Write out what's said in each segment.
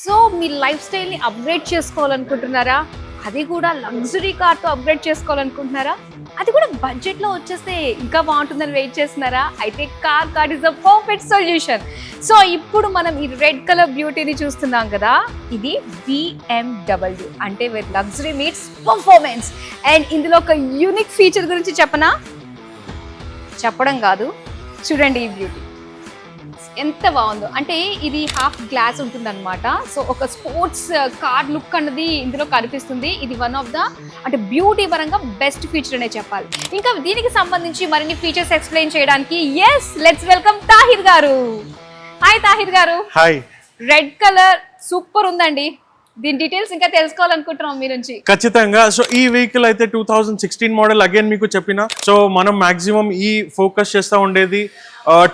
So మీ life స్టైల్ని upgrade చేసుకోవాలనుకుంటున్నారా? అది కూడా లగ్జరీ కార్తో అప్గ్రేడ్ చేసుకోవాలనుకుంటున్నారా? అది కూడా బడ్జెట్లో వచ్చేస్తే ఇంకా బాగుంటుందని వెయిట్ చేస్తున్నారా? అయితే car is the perfect solution. So ఇప్పుడు మనం ఈ రెడ్ కలర్ బ్యూటీని చూస్తున్నాం కదా, ఇది BMW అంటే with luxury meets performance. And ఇందులో ఒక యూనిక్ ఫీచర్ గురించి చెప్పడం కాదు, చూడండి ఈ బ్యూటీ ఎంత బాగుందో. అంటే ఇది హాఫ్ గ్లాస్ ఉంటుందన్నమాట. సో ఒక స్పోర్ట్స్ కార్ లుక్ అన్నది ఇందులో కనిపిస్తుంది. ఇది వన్ ఆఫ్ ద అంటే బ్యూటీ పరంగా బెస్ట్ ఫీచర్ అనే చెప్పాలి. ఇంకా దీనికి సంబంధించి మరిన్ని ఫీచర్స్ ఎక్స్ప్లెయిన్ చేయడానికి లెట్స్ వెల్కమ్ తాహిర్ గారు. హాయ్ తాహిర్ గారు. హాయ్. రెడ్ కలర్ సూపర్ ఉందండి. దీని డీటెయిల్స్ ఇంకా తెలుసుకోవాలనుకుంటున్నాం మీ నుంచి. ఖచ్చితంగా. సో ఈ వెహికల్ అయితే 2016 మోడల్ అగైన్ మీకు చెప్పిన. సో మనం మాక్సిమం ఈ ఫోకస్ చేస్తా ఉండేది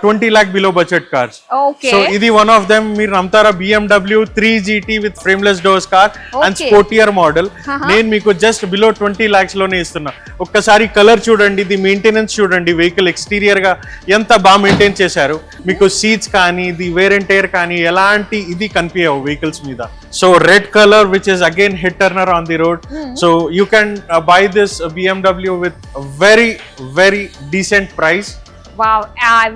20 lakh below budget cars. So ఇది వన్ ఆఫ్ దెమ్. మీరు నమ్ముతారా, BMW 3 GT with frameless doors car and sportier model నేను మీకు జస్ట్ బిలో 20 lakhs లోనే ఇస్తున్నా. ఒక్కసారి కలర్ చూడండి, ఇది మెయింటెనెన్స్ చూడండి, వెహికల్ ఎక్స్టీరియర్ గా ఎంత బాగా మెయింటైన్ చేశారు. మీకు సీట్స్ కానీ ఇది వేర్ అండ్ టైర్ కానీ ఎలాంటి ఇది కనిపించవు వెహికల్స్ మీద. So red colour which is again hit Turner on the road. So you can buy this BMW with very very decent price. Wow,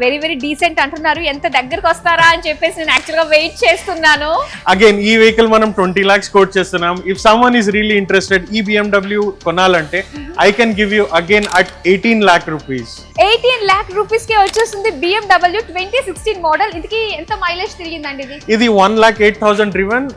very very decent అంటున్నారు. ఎంత దగ్గరకు వస్తారా అని చెప్పేసి నేను యాక్చువల్ గా వెయిట్ చేస్తున్నాను. అగైన్ ఈ వెహికల్ మనం 20 lakhs కోట్ చేస్తున్నాం. If someone is really interested ఈ BMW కొనాలంటే I can give you again at 18 lakh rupees. 18 lakh rupees కి వచ్చేస్తుంది BMW 2016 మోడల్. ఇది ఎంత మైలేజ్ తిరిగిందండి? ఇది 1,08,000 driven,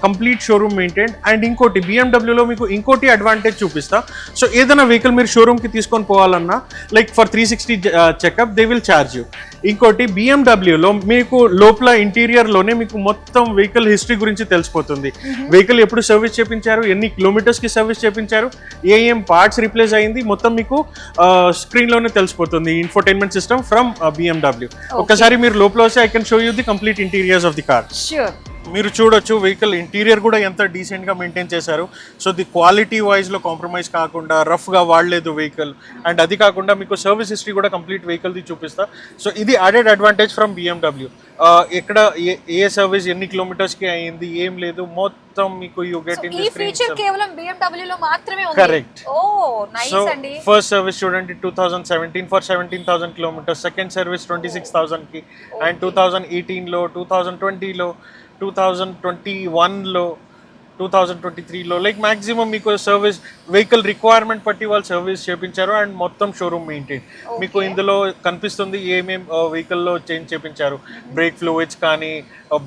complete showroom maintain. And ఇంకోటి BMW లో మీకు ఇంకోటి అడ్వాంటేజ్ చూపిస్తా. సో ఏదైనా వెహికల్ మీరు షోరూమ్ కి తీసుకొని పోవాలన్నా like for 360 checkup they will charge you. ఇంకోటి BMW లో మీకు లోపల ఇంటీరియర్ లోనే మీకు మొత్తం వెహికల్ హిస్టరీ గురించి తెలిసిపోతుంది. వెహికల్ ఎప్పుడు సర్వీస్ చేపించారు, ఎన్ని కిలోమీటర్స్ కి సర్వీస్ చేపించారు, ఏం పార్ట్స్ రీప్లేస్ అయింది, మొత్తం మీకు స్క్రీన్ లోనే తెలిసిపోతుంది. Infotainment system from BMW. ఒక్కసారి మీరు లోపల వస్తే I can show you the complete interiors of the car. మీరు చూడొచ్చు వెహికల్ ఇంటీరియర్ కూడా ఎంత డీసెంట్ గా మెయింటైన్ చేశారు. సో ది క్వాలిటీ వైజ్ లో కాంప్రమైజ్ కాకుండా రఫ్ గా వాడలేదు వెహికల్. అండ్ అది కాకుండా మీకు సర్వీస్ హిస్టరీ కూడా కంప్లీట్ వెహికల్ ది చూపిస్తా. సో ఇది యాడెడ్ అడ్వాంటేజ్ ఫ్రమ్ BMW. ఎక్కడ ఏ సర్వీస్ ఎన్ని కిలోమీటర్స్ కి అయ్యింది ఏం లేదు, మొత్తం మీకు you get in the screen. ఈ ఫీచర్ కేవలం BMW లో మాత్రమే ఉంది. కరెక్ట్. ఓ నైస్ అండి. ఫస్ట్ సర్వీస్ చూడండి 2017 ఫర్ 17,000 కిలోమీటర్స్, సెకండ్ సర్వీస్ 26,000 కి, అండ్ 2018 లో, 2020 లో, 2021 లో, 2023 లో లైక్ మాక్సిమం మీకు సర్వీస్ వెహికల్ రిక్వైర్మెంట్ బట్టి వాళ్ళు సర్వీస్ చేపించారు. అండ్ మొత్తం షోరూమ్ మెయింటైన్ మీకు ఇందులో కనిపిస్తుంది ఏమేం వెహికల్లో చేంజ్ చేపించారు. బ్రేక్ ఫ్లూయిడ్స్ కానీ,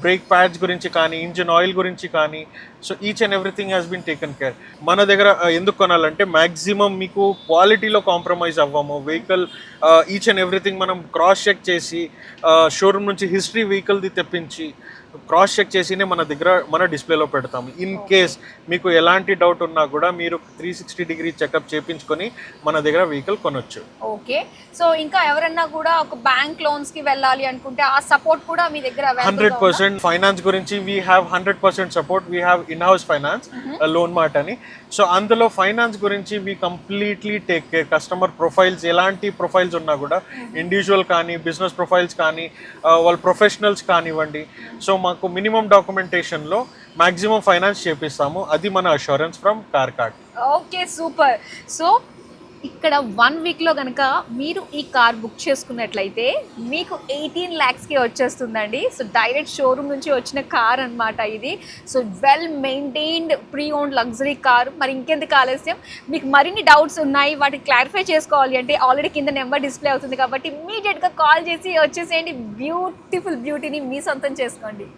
బ్రేక్ ప్యాడ్స్ గురించి కానీ, ఇంజిన్ ఆయిల్ గురించి కానీ. So each and everything has been taken care. మన దగ్గర ఎందుకు కొనాలంటే మ్యాక్సిమం మీకు క్వాలిటీలో కాంప్రమైజ్ అవ్వము. వెహికల్ ఈచ్ అండ్ ఎవ్రీథింగ్ మనం క్రాస్ చెక్ చేసి షోరూమ్ నుంచి హిస్టరీ వెహికల్ది తెప్పించి క్రాస్ చెక్ చేసినే మన దగ్గర మన డిస్ప్లేలో పెడతాము. ఇన్ కేస్ మీకు ఎలాంటి డౌట్ ఉన్నా కూడా మీరు 360 డిగ్రీ చెకప్ చేయించుకొని మన దగ్గర వెహికల్ కొనొచ్చు. ఓకే. సో ఇంకా ఎవరన్నా కూడా ఒక బ్యాంక్ లోన్స్ కి వెళ్ళాలి అనుకుంటే ఆ సపోర్ట్ కూడా మీ దగ్గర 100%. ఫైనాన్స్ గురించి we have 100% support. We have in house finance, loan mart అని. సో అందులో ఫైనాన్స్ గురించి we completely take care. Customer profiles ఎలాంటి ప్రొఫైల్స్ ఉన్నా కూడా, ఇండివిజువల్ కానీ, బిజినెస్ ప్రొఫైల్స్ కానీ, వాళ్ళ ప్రొఫెషనల్స్ కానివ్వండి. సో మాకు మినిమం డాక్యుమెంటేషన్లో మాక్సిమం ఫైనాన్స్ చేపిస్తాము. అది మన assurance from car card. Okay, super. So ఇక్కడ 1 వీక్లో కనుక మీరు ఈ కార్ బుక్ చేసుకున్నట్లయితే మీకు 18 lakhsకి వచ్చేస్తుందండి. సో డైరెక్ట్ షోరూమ్ నుంచి వచ్చిన కార్ అనమాట ఇది. So well maintained pre owned luxury car. మరి ఇంకెందుకు ఆలస్యం, మీకు మరిన్ని డౌట్స్ ఉన్నాయి, వాటిని క్లారిఫై చేసుకోవాలి అంటే ఆల్రెడీ కింద నెంబర్ డిస్ప్లే అవుతుంది కాబట్టి ఇమీడియట్గా కాల్ చేసి వచ్చేసేయండి. బ్యూటిఫుల్ బ్యూటీని మీ సొంతం చేసుకోండి.